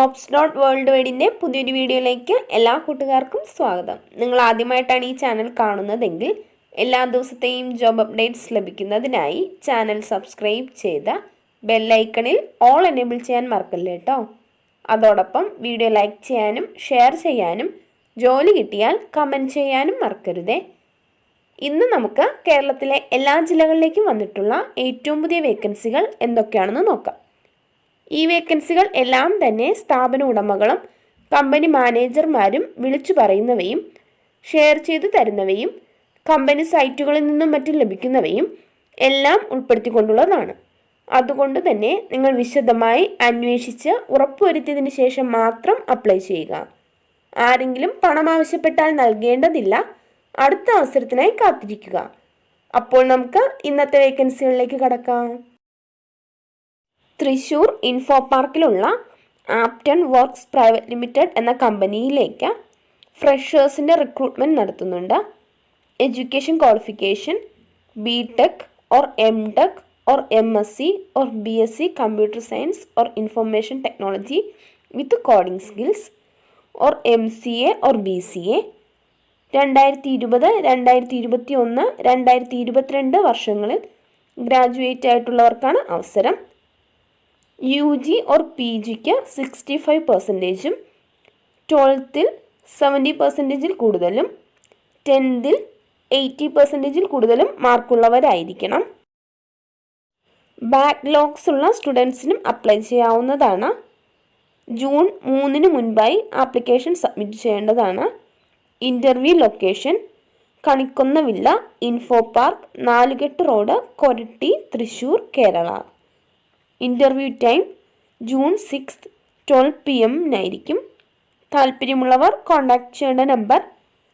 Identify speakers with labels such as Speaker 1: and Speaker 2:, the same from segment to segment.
Speaker 1: JOBS.WORLDWIDE പുതിയൊരു വീഡിയോയിലേക്ക് എല്ലാ കൂട്ടുകാർക്കും സ്വാഗതം. നിങ്ങൾ ആദ്യമായിട്ടാണ് ഈ ചാനൽ കാണുന്നതെങ്കിൽ എല്ലാ ദിവസത്തെയും ജോബ് അപ്ഡേറ്റ്സ് ലഭിക്കുന്നതിനായി ചാനൽ സബ്സ്ക്രൈബ് ചെയ്ത് ബെൽ ഐക്കണിൽ ഓൾ എനേബിൾ ചെയ്യാൻ മറക്കല്ലേ കേട്ടോ. അതോടൊപ്പം വീഡിയോ ലൈക്ക് ചെയ്യാനും ഷെയർ ചെയ്യാനും ജോലി കിട്ടിയാൽ കമൻറ്റ് ചെയ്യാനും മറക്കരുതേ. ഇന്ന് നമുക്ക് കേരളത്തിലെ എല്ലാ ജില്ലകളിലേക്കും വന്നിട്ടുള്ള ഏറ്റവും പുതിയ വേക്കൻസികൾ എന്തൊക്കെയാണെന്ന് നോക്കാം. ഈ വേക്കൻസികൾ എല്ലാം തന്നെ സ്ഥാപന ഉടമകളും കമ്പനി മാനേജർമാരും വിളിച്ചു പറയുന്നവയും ഷെയർ ചെയ്തു തരുന്നവയും കമ്പനി സൈറ്റുകളിൽ നിന്നും മറ്റും ലഭിക്കുന്നവയും എല്ലാം ഉൾപ്പെടുത്തിക്കൊണ്ടുള്ളതാണ്. അതുകൊണ്ട് തന്നെ നിങ്ങൾ വിശദമായി അന്വേഷിച്ച് ഉറപ്പുവരുത്തിയതിന് ശേഷം മാത്രം അപ്ലൈ ചെയ്യുക. ആരെങ്കിലും പണം ആവശ്യപ്പെട്ടാൽ നൽകേണ്ടതില്ല. അടുത്ത അവസരത്തിനായി കാത്തിരിക്കുക. അപ്പോൾ നമുക്ക് ഇന്നത്തെ വേക്കൻസികളിലേക്ക് കടക്കാം. തൃശ്ശൂർ ഇൻഫോ പാർക്കിലുള്ള ആപ്റ്റൺ വർക്ക്സ് പ്രൈവറ്റ് ലിമിറ്റഡ് എന്ന കമ്പനിയിലേക്ക് ഫ്രഷേഴ്സിൻ്റെ റിക്രൂട്ട്മെൻറ്റ് നടത്തുന്നുണ്ട്. Education qualification BTech or MTech or MSc or BSc Computer Science or Information Technology with coding skills or MCA or BCA. 2020, 2021, 2022 വർഷങ്ങളിൽ ഗ്രാജുവേറ്റ് ആയിട്ടുള്ളവർക്കാണ് അവസരം. UG or PGക്ക് 65%, 12th 70% കൂടുതലും 10th 80% കൂടുതലും മാർക്കുള്ളവരായിരിക്കണം. Backlogs ഉള്ള സ്റ്റുഡൻസിനും apply ചെയ്യാവുന്നതാണ്. ജൂൺ 3 മുൻപായി ആപ്ലിക്കേഷൻ സബ്മിറ്റ് ചെയ്യേണ്ടതാണ്. Interview location Kanikonna Villa info park, Nalukettu road, Koratty, Thrissur, Kerala. Interview time June 6 12 PM താല്പര്യമുള്ളവർ contact ചെയ്യേണ്ട number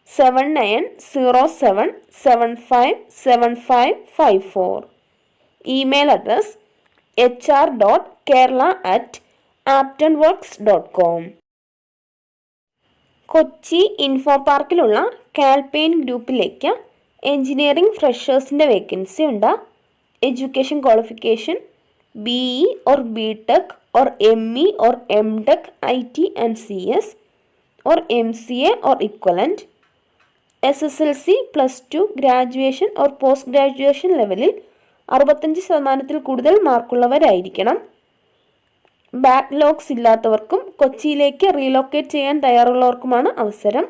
Speaker 1: 7907757554. Email address hr.kerala@aptonworks.com. Kochi info പാർക്കിലുള്ള കാൽപെയിൻ ഗ്രൂപ്പിലേക്ക് എഞ്ചിനീയറിംഗ് ഫ്രഷേഴ്സിൻ്റെ വേക്കൻസി ഉണ്ട്. Education qualification BE or BTech or ME or MTech IT and CS or MCA or equivalent. SSLC +2 graduation or post graduation ലെവലിൽ 65% കൂടുതൽ മാർക്കുള്ളവരായിരിക്കണം. Backlogs ഇല്ലാത്തവർക്കും കൊച്ചിയിലേക്ക് relocate ചെയ്യാൻ തയ്യാറുള്ളവർക്കുമാണ് അവസരം.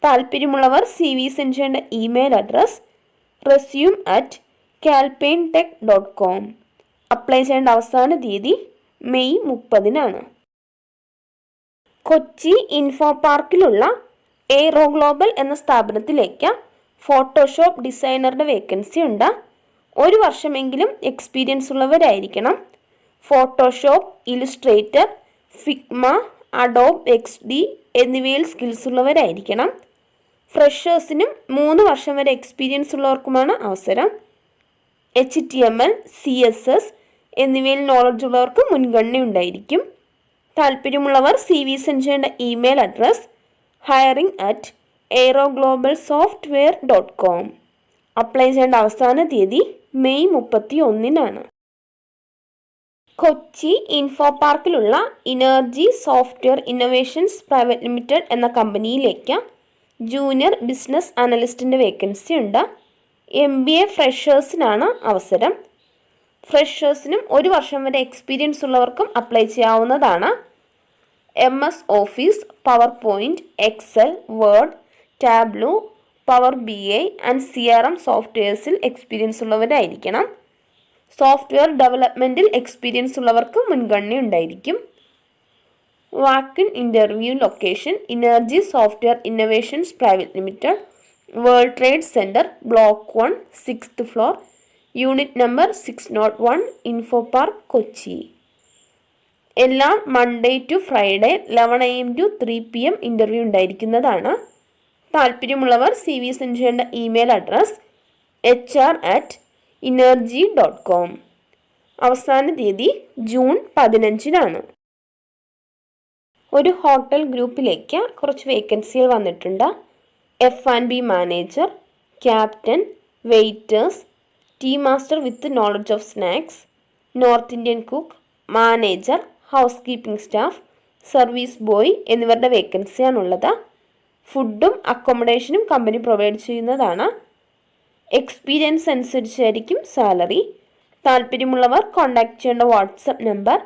Speaker 1: താല്പര്യമുള്ളവർ CV സെൻഡ് ചെയ്യേണ്ട ഇമെയിൽ അഡ്രസ് resume@calpaintech.com. അപ്ലൈ ചെയ്യേണ്ട അവസാന തീയതി മെയ് 30 കൊച്ചി ഇൻഫോ പാർക്കിലുള്ള എയ്റോ ഗ്ലോബൽ എന്ന സ്ഥാപനത്തിലേക്ക് ഫോട്ടോഷോപ്പ് ഡിസൈനറുടെ വേക്കൻസി ഉണ്ട്. 1 വർഷമെങ്കിലും എക്സ്പീരിയൻസ് ഉള്ളവരായിരിക്കണം. Photoshop, illustrator, Figma, Adobe XD എന്നിവയിൽ സ്കിൽസ് ഉള്ളവരായിരിക്കണം. ഫ്രഷേഴ്സിനും 3 വർഷം വരെ എക്സ്പീരിയൻസ് ഉള്ളവർക്കുമാണ് അവസരം. HTML, CSS എന്നിവയിൽ നോളജ് ഉള്ളവർക്ക് മുൻഗണന ഉണ്ടായിരിക്കും. താല്പര്യമുള്ളവർ CV സെൻഡ് ചെയ്യേണ്ട ഇമെയിൽ അഡ്രസ് hiring@aeroglobalsoftware.com. അപ്ലൈ ചെയ്യേണ്ട അവസാന തീയതി മെയ് 31. കൊച്ചി ഇൻഫോ പാർക്കിലുള്ള energy software innovations private limited എന്ന കമ്പനിയിലേക്ക് ജൂനിയർ ബിസിനസ് അനലിസ്റ്റിൻ്റെ വേക്കൻസി ഉണ്ട്. MBA ഫ്രഷേഴ്സിനാണ് അവസരം. ഫ്രഷേഴ്സിനും 1 വർഷം വരെ എക്സ്പീരിയൻസ് ഉള്ളവർക്കും അപ്ലൈ ചെയ്യാവുന്നതാണ്. MS office, PowerPoint, Excel, Word, Tableau, power BI and CRM സോഫ്റ്റ്വെയർസിൽ എക്സ്പീരിയൻസ് ഉള്ളവരായിരിക്കണം. സോഫ്റ്റ്വെയർ ഡെവലപ്മെൻറ്റിൽ എക്സ്പീരിയൻസ് ഉള്ളവർക്ക് മുൻഗണന ഉണ്ടായിരിക്കും. Walk in interview location energy software innovations private limited, world trade centre, block 1, 6th floor, unit number 601, info park, Kochi. എല്ലാം Monday to Friday 11 AM to 3 PM interview ഉണ്ടായിരിക്കുന്നതാണ്. താല്പര്യമുള്ളവർ CV send ചെയ്യേണ്ട ഇമെയിൽ അഡ്രസ് hr@energy.com. അവസാന തീയതി June 15. ഒരു hotel ഗ്രൂപ്പിലേക്ക് കുറച്ച് വേക്കൻസികൾ വന്നിട്ടുണ്ട്. F&B manager, captain, waiters, tea master with knowledge of snacks, north Indian cook, manager, housekeeping staff, service boy എന്നിവരുടെ വേക്കൻസിയാണുള്ളത്. ഫുഡും അക്കോമഡേഷനും കമ്പനി പ്രൊവൈഡ് ചെയ്യുന്നതാണ്. എക്സ്പീരിയൻസ് അനുസരിച്ചായിരിക്കും സാലറി. താല്പര്യമുള്ളവർ കോൺടാക്ട് ചെയ്യേണ്ട വാട്സപ്പ് നമ്പർ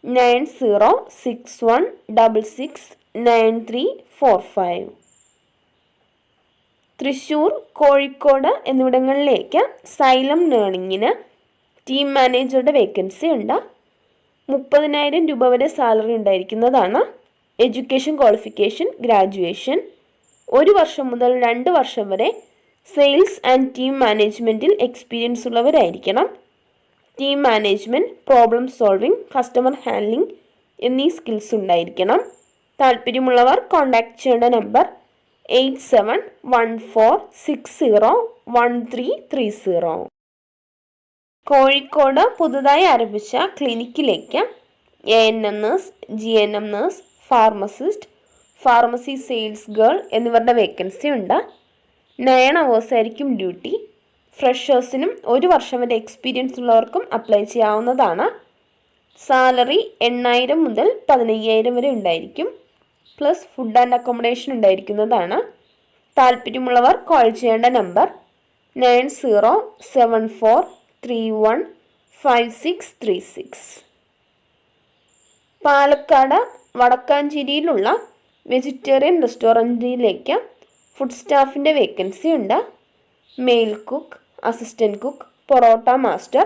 Speaker 1: 9061669345. തൃശ്ശൂർ, കോഴിക്കോട് എന്നിവിടങ്ങളിലേക്ക് സൈലം ലേണിങ്ങിന് ടീം മാനേജറുടെ വേക്കൻസി ഉണ്ട്. 30,000 രൂപ വരെ സാലറി ഉണ്ടായിരിക്കുന്നതാണ്. Education qualification graduation. 1 വർഷം മുതൽ 2 വർഷം വരെ സെയിൽസ് ആൻഡ് ടീം മാനേജ്മെൻറ്റിൽ എക്സ്പീരിയൻസ് ഉള്ളവരായിരിക്കണം. Team management, problem solving, customer handling എന്നീ സ്കിൽസ് ഉണ്ടായിരിക്കണം. താല്പര്യമുള്ളവർ കോൺടാക്ട് ചെയ്യേണ്ട നമ്പർ 8714601330. കോഴിക്കോട് പുതുതായി ആരംഭിച്ച ക്ലിനിക്കിലേക്ക് ANM nurse, GNM nurse, pharmacist, pharmacy sales girl എന്നിവരുടെ വേക്കൻസി ഉണ്ട്. 9 hours ആയിരിക്കും ഡ്യൂട്ടി. ഫ്രഷേഴ്സിനും 1 വർഷം വരെ എക്സ്പീരിയൻസ് ഉള്ളവർക്കും അപ്ലൈ ചെയ്യാവുന്നതാണ്. സാലറി 8,000 മുതൽ 15,000 വരെ ഉണ്ടായിരിക്കും. പ്ലസ് ഫുഡ് ആൻഡ് അക്കോമഡേഷൻ ഉണ്ടായിരിക്കുന്നതാണ്. താല്പര്യമുള്ളവർ കോൾ ചെയ്യേണ്ട നമ്പർ 9074315636. പാലക്കാട് വടക്കാഞ്ചേരിയിലുള്ള വെജിറ്റേറിയൻ റെസ്റ്റോറൻറ്റിലേക്ക് ഫുഡ് സ്റ്റാഫിൻ്റെ വേക്കൻസി ഉണ്ട്. Male cook, assistant cook, porotta master,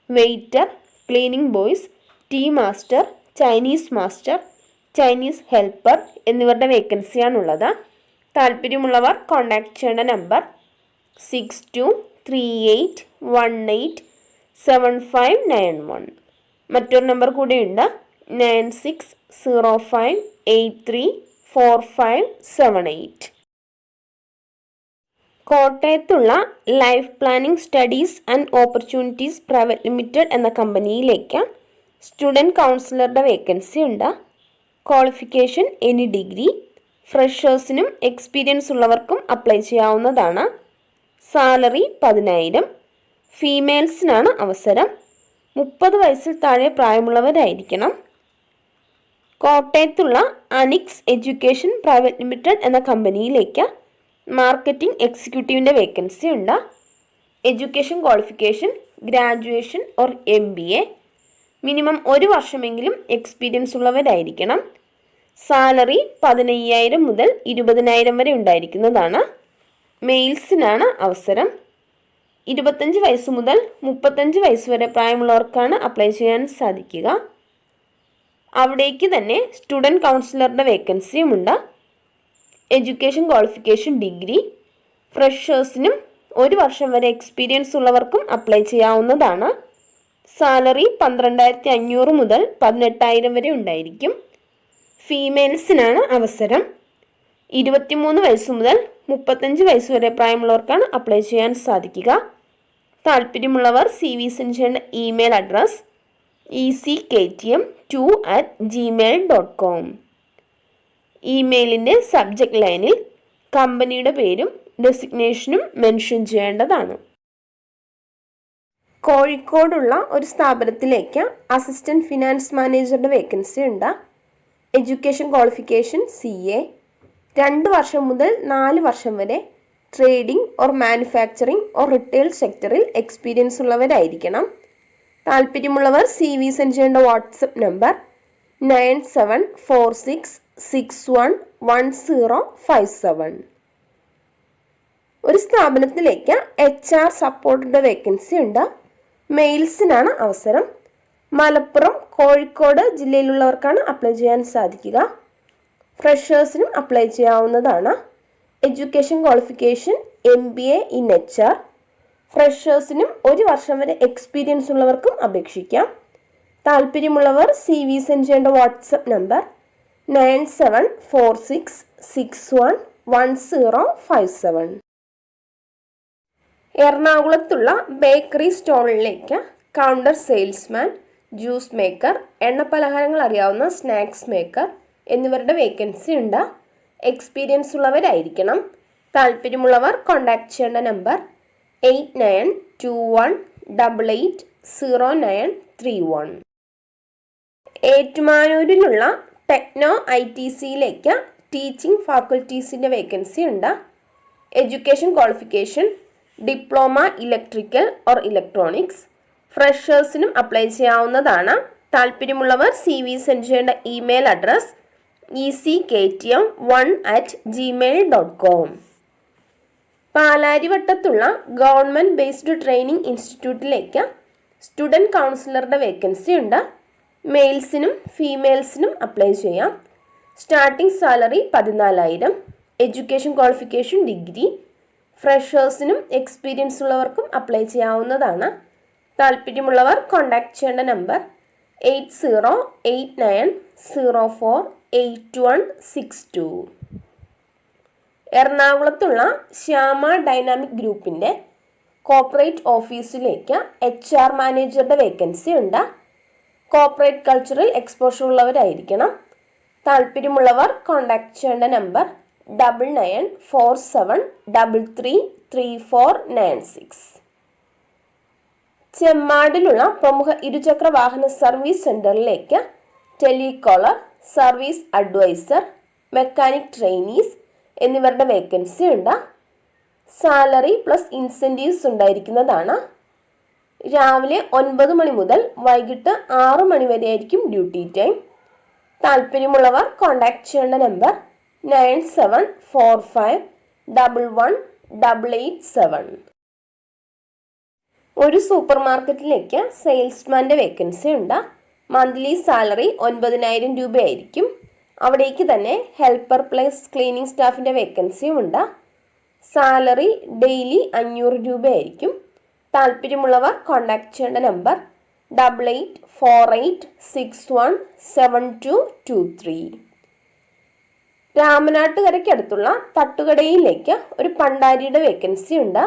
Speaker 1: waiter, cleaning boys, tea master, Chinese master, Chinese helper എന്നിവരുടെ വേക്കൻസിയാണുള്ളത്. താല്പര്യമുള്ളവർ കോൺടാക്ട് ചെയ്യേണ്ട നമ്പർ 6238187591. മറ്റൊരു നമ്പർ കൂടിയുണ്ട് 9605834578. കോട്ടയത്തുള്ള life planning studies and opportunities private limited എന്ന കമ്പനിയിലേക്ക് സ്റ്റുഡൻറ്റ് കൗൺസിലറുടെ വേക്കൻസി ഉണ്ട്. Qualification any degree. ഫ്രഷേഴ്സിനും എക്സ്പീരിയൻസ് ഉള്ളവർക്കും അപ്ലൈ ചെയ്യാവുന്നതാണ്. സാലറി 10,000. ഫീമെയിൽസിനാണ് അവസരം. 30 വയസ്സിൽ താഴെ പ്രായമുള്ളവരായിരിക്കണം. കോട്ടയത്തുള്ള അനിക്സ് എഡ്യൂക്കേഷൻ പ്രൈവറ്റ് ലിമിറ്റഡ് എന്ന കമ്പനിയിലേക്ക് മാർക്കറ്റിംഗ് എക്സിക്യൂട്ടീവിൻ്റെ വേക്കൻസി ഉണ്ട്. Education qualification graduation or MBA. Minimum 1 വർഷമെങ്കിലും എക്സ്പീരിയൻസ് ഉള്ളവരായിരിക്കണം. സാലറി 15,000 മുതൽ 20,000 വരെ ഉണ്ടായിരിക്കുന്നതാണ്. മെയിൽസിനാണ് അവസരം. 25 വയസ്സ് മുതൽ 35 വയസ്സ് വരെ പ്രായമുള്ളവർക്കാണ് അപ്ലൈ ചെയ്യാൻ സാധിക്കുക. അവിടേക്ക് തന്നെ സ്റ്റുഡൻറ്റ് കൗൺസിലറുടെ വേക്കൻസിയുമുണ്ട്. Education qualification degree. ഫ്രഷേഴ്സിനും 1 വർഷം വരെ എക്സ്പീരിയൻസ് ഉള്ളവർക്കും അപ്ലൈ ചെയ്യാവുന്നതാണ്. സാലറി 12,500 മുതൽ 18,000 വരെ ഉണ്ടായിരിക്കും. ഫീമെയിൽസിനാണ് അവസരം. 23 വയസ്സ് മുതൽ 35 വയസ്സ് വരെ പ്രായമുള്ളവർക്കാണ് അപ്ലൈ ചെയ്യാൻ സാധിക്കുക. താല്പര്യമുള്ളവർ CV സെൻഡ് ചെയ്യേണ്ട ഇമെയിൽ അഡ്രസ് eckTM2@gmail.com. ഇമെയിലിൻ്റെ സബ്ജക്റ്റ് ലൈനിൽ കമ്പനിയുടെ പേരും ഡെസിഗ്നേഷനും മെൻഷൻ ചെയ്യേണ്ടതാണ്. കോഴിക്കോടുള്ള ഒരു സ്ഥാപനത്തിലേക്ക് അസിസ്റ്റൻറ്റ് ഫിനാൻസ് മാനേജറുടെ വേക്കൻസി ഉണ്ട്. Education qualification CA. 2 വർഷം മുതൽ 4 വർഷം വരെ trading or manufacturing or retail സെക്ടറിൽ എക്സ്പീരിയൻസ് ഉള്ളവരായിരിക്കണം. താല്പര്യമുള്ളവർ CV സെൻഡ് ചെയ്യേണ്ട വാട്സപ്പ് നമ്പർ 9746611057. ഒരു സ്ഥാപനത്തിലേക്ക് HR സപ്പോർട്ടിൻ്റെ വേക്കൻസി ഉണ്ട്. മെയിൽസിനാണ് അവസരം. മലപ്പുറം, കോഴിക്കോട് ജില്ലയിലുള്ളവർക്കാണ് അപ്ലൈ ചെയ്യാൻ സാധിക്കുക. ഫ്രഷേഴ്സിനും അപ്ലൈ ചെയ്യാവുന്നതാണ്. Education qualification MBA in HR. ഫ്രഷേഴ്സിനും 1 വർഷം വരെ എക്സ്പീരിയൻസ് ഉള്ളവർക്കും അപേക്ഷിക്കാം. താല്പര്യമുള്ളവർ CV സെൻഡ് ചെയ്യേണ്ട വാട്സപ്പ് നമ്പർ 9746611057. എറണാകുളത്തുള്ള ബേക്കറി സ്റ്റോളിലേക്ക് കൗണ്ടർ സെയിൽസ്മാൻ, ജ്യൂസ് മേക്കർ, എണ്ണപ്പലഹാരങ്ങൾ അറിയാവുന്ന സ്നാക്സ് മേക്കർ എന്നിവരുടെ വേക്കൻസി ഉണ്ട്. എക്സ്പീരിയൻസ് ഉള്ളവരായിരിക്കണം. താല്പര്യമുള്ളവർ കോൺടാക്ട് ചെയ്യേണ്ട നമ്പർ 8921880931. ഏറ്റുമാനൂരിലുള്ള ടെക്നോ ITCയിലേക്ക് ടീച്ചിങ് ഫാക്കൽറ്റീസിൻ്റെ വേക്കൻസി ഉണ്ട്. Education qualification diploma electrical or electronics. ഫ്രഷേഴ്സിനും അപ്ലൈ ചെയ്യാവുന്നതാണ്. താല്പര്യമുള്ളവർ CV സെൻഡ് ചെയ്യേണ്ട email address eckTM1@gmail.com. പാലാരിവട്ടത്തുള്ള government based training ഇൻസ്റ്റിറ്റ്യൂട്ടിലേക്ക് സ്റ്റുഡൻറ് കൗൺസിലറുടെ വേക്കൻസി ഉണ്ട്. മെയിൽസിനും ഫീമെയിൽസിനും അപ്ലൈ ചെയ്യാം. Starting salary 14,000. Education qualification degree. ഫ്രഷേഴ്സിനും എക്സ്പീരിയൻസ് ഉള്ളവർക്കും അപ്ലൈ ചെയ്യാവുന്നതാണ്. താല്പര്യമുള്ളവർ കോൺടാക്ട് ചെയ്യേണ്ട നമ്പർ 8089048162. എറണാകുളത്തുള്ള ശ്യാമ ഡൈനാമിക് ഗ്രൂപ്പിൻ്റെ കോർപ്പറേറ്റ് ഓഫീസിലേക്ക് HR മാനേജറുടെ വേക്കൻസി ഉണ്ട്. കോർപ്പറേറ്റ് കൾച്ചറിൽ എക്സ്പോഷർ ഉള്ളവരായിരിക്കണം. താല്പര്യമുള്ളവർ കോൺടാക്ട് ചെയ്യേണ്ട നമ്പർ 9947333496. ചെമ്മാടിലുള്ള പ്രമുഖ ഇരുചക്ര വാഹന സർവീസ് സെൻ്ററിലേക്ക് telecaller, service advisor, mechanic trainees എന്നിവരുടെ വേക്കൻസി ഉണ്ട്. സാലറി പ്ലസ് ഇൻസെൻറ്റീവ്സ് ഉണ്ടായിരിക്കുന്നതാണ്. രാവിലെ 9 മണി മുതൽ വൈകിട്ട് 6 മണി വരെ ആയിരിക്കും ഡ്യൂട്ടി ടൈം. താല്പര്യമുള്ളവർ കോൺടാക്ട് ചെയ്യേണ്ട നമ്പർ 9745118887. ഒരു സൂപ്പർ മാർക്കറ്റിലേക്ക് സെയിൽസ്മാൻ്റെ വേക്കൻസി ഉണ്ട്. മന്ത്ലി സാലറി 9,000 രൂപയായിരിക്കും. അവിടേക്ക് തന്നെ ഹെൽപ്പർ പ്ലസ് ക്ലീനിങ് സ്റ്റാഫിൻ്റെ വേക്കൻസിയും ഉണ്ട്. സാലറി ഡെയിലി 500 രൂപയായിരിക്കും. താല്പര്യമുള്ളവർ കോൺടാക്ട് ചെയ്യേണ്ട നമ്പർ 8848617223. രാമനാട്ടുകരയ്ക്കടുത്തുള്ള തട്ടുകടയിലേക്ക് ഒരു പണ്ടാരിയുടെ വേക്കൻസി ഉണ്ട്.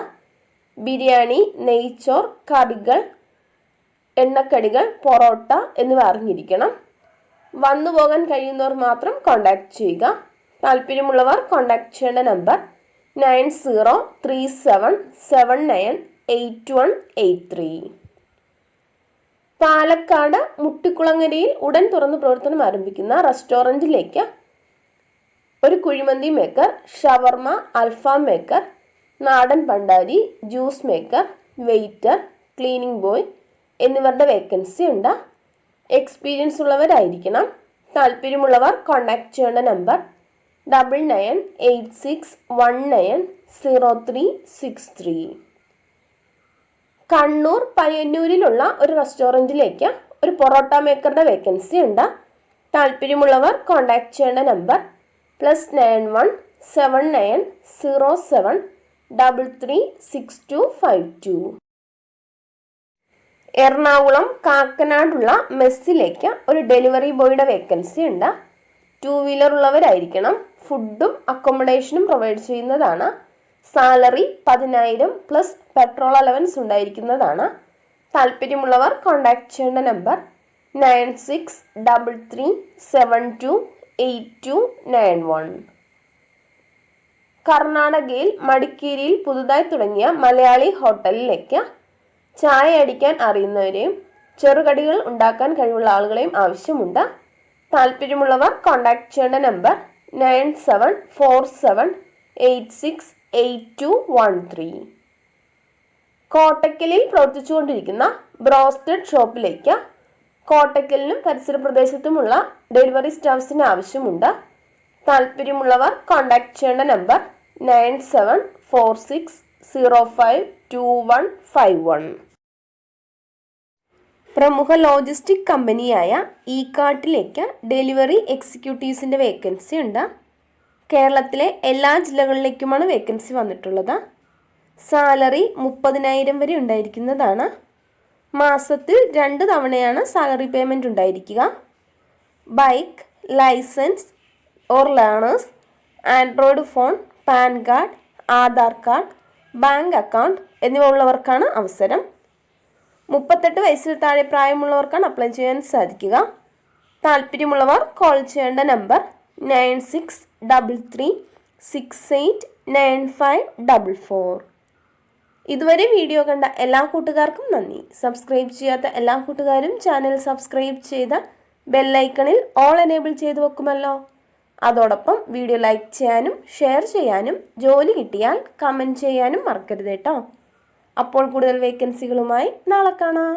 Speaker 1: ബിരിയാണി, നെയ്ച്ചോർ, കറികൾ, എണ്ണക്കടികൾ, പൊറോട്ട എന്നിവ അറിഞ്ഞിരിക്കണം. വന്നു പോകാൻ കഴിയുന്നവർ മാത്രം കോൺടാക്ട് ചെയ്യുക. താല്പര്യമുള്ളവർ കോൺടാക്ട് ചെയ്യേണ്ട നമ്പർ 9037798183. പാലക്കാട് മുട്ടിക്കുളങ്ങരയിൽ ഉടൻ തുറന്ന് പ്രവർത്തനം ആരംഭിക്കുന്ന റെസ്റ്റോറൻറ്റിലേക്ക് ഒരു കുഴിമന്തി മേക്കർ, ഷവർമ, അൽഫാം മേക്കർ, നാടൻ പണ്ടാരി, juice maker, waiter, cleaning boy എന്നിവരുടെ വേക്കൻസി ഉണ്ട്. എക്സ്പീരിയൻസ് ഉള്ളവരായിരിക്കണം. താല്പര്യമുള്ളവർ കോൺടാക്ട് ചെയ്യേണ്ട നമ്പർ 9986190363. കണ്ണൂർ പയ്യന്നൂരിലുള്ള ഒരു റെസ്റ്റോറൻറ്റിലേക്ക് ഒരു പൊറോട്ട മേക്കറുടെ വേക്കൻസി ഉണ്ട്. താല്പര്യമുള്ളവർ കോൺടാക്ട് ചെയ്യേണ്ട നമ്പർ +917907336252. എറണാകുളം കാക്കനാടുള്ള മെസ്സിലേക്ക് ഒരു ഡെലിവറി ബോയുടെ വേക്കൻസി ഉണ്ട്. 2 വീലർ ഉള്ളവരായിരിക്കണം. ഫുഡും അക്കോമഡേഷനും പ്രൊവൈഡ് ചെയ്യുന്നതാണ്. സാലറി 10,000 പ്ലസ് പെട്രോൾ അലവൻസ് ഉണ്ടായിരിക്കുന്നതാണ്. താല്പര്യമുള്ളവർ കോൺടാക്ട് ചെയ്യേണ്ട നമ്പർ 9633728291. കർണാടകയിൽ മടിക്കേരിയിൽ പുതുതായി തുടങ്ങിയ മലയാളി ഹോട്ടലിലേക്ക് ചായ അടിക്കാൻ അറിയുന്നവരെയും ചെറുകടികൾ ഉണ്ടാക്കാൻ കഴിവുള്ള ആളുകളെയും ആവശ്യമുണ്ട്. താല്പര്യമുള്ളവർ കോൺടാക്ട് ചെയ്യേണ്ട നമ്പർ 9747868213. കോട്ടക്കലിൽ പ്രവർത്തിച്ചുകൊണ്ടിരിക്കുന്ന ബ്രോസ്റ്റഡ് ഷോപ്പിലേക്ക് കോട്ടക്കലിനും പരിസര പ്രദേശത്തുമുള്ള ഡെലിവറി സ്റ്റാഫ്സിന് ആവശ്യമുണ്ട്. താല്പര്യമുള്ളവർ കോൺടാക്ട് ചെയ്യേണ്ട നമ്പർ 9746052151. പ്രമുഖ ലോജിസ്റ്റിക് കമ്പനിയായ ഇക്കാർട്ടിലേക്ക് ഡെലിവറി എക്സിക്യൂട്ടീവ്സിൻ്റെ വേക്കൻസി ഉണ്ട്. കേരളത്തിലെ എല്ലാ ജില്ലകളിലേക്കുമാണ് വേക്കൻസി വന്നിട്ടുള്ളത്. സാലറി 30,000 വരെ ഉണ്ടായിരിക്കുന്നതാണ്. മാസത്തിൽ 2 തവണയാണ് സാലറി പേയ്മെൻറ്റ് ഉണ്ടായിരിക്കുക. Bike, licence or learners, android phone, PAN card, Aadhaar card, bank account എന്നിവ ഉള്ളവർക്കാണ് അവസരം. 38 വയസ്സിൽ താഴെ പ്രായമുള്ളവർക്കാണ് അപ്ലൈ ചെയ്യാൻ സാധിക്കുക. താല്പര്യമുള്ളവർ കോൾ ചെയ്യേണ്ട നമ്പർ 9633689544. ഇതുവരെ വീഡിയോ കണ്ട എല്ലാ കൂട്ടുകാർക്കും നന്ദി. സബ്സ്ക്രൈബ് ചെയ്യാത്ത എല്ലാ കൂട്ടുകാരും ചാനൽ സബ്സ്ക്രൈബ് ചെയ്ത് ബെല്ലൈക്കണിൽ ഓൾ എനേബിൾ ചെയ്ത് വെക്കുമല്ലോ. അതോടൊപ്പം വീഡിയോ ലൈക്ക് ചെയ്യാനും ഷെയർ ചെയ്യാനും ജോലി കിട്ടിയാൽ കമൻറ്റ് ചെയ്യാനും മറക്കരുത് കേട്ടോ. അപ്പോൾ കൂടുതൽ വേക്കൻസികളുമായി നാളെ കാണാം.